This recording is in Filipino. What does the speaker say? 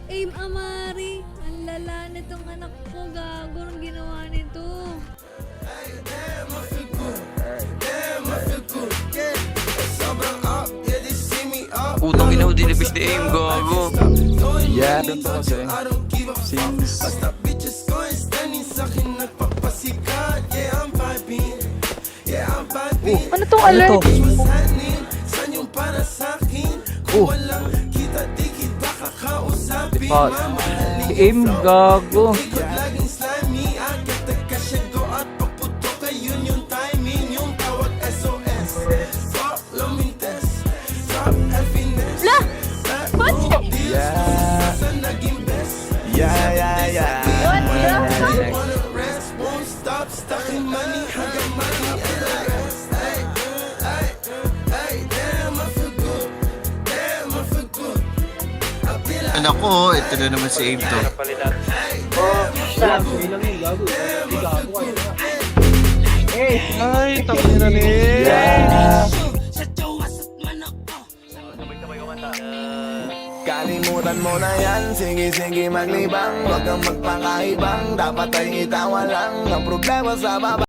Aim Amari, ang lala nitong anak ko, gago nung ginawa nito. Putang ina, dinibis ni Aim, gago. Yeah, ganito kasi. Since Ano tong alert? Diba, aim gago. Yeah. Yeah. Anak ko, ito na naman si Aim to. Ay, tapos na ni. Yeah. Kalimutan mo na yan, sige maglibang. Huwag kang magpakaibang, dapat ay itawa lang. Ang problema sa baba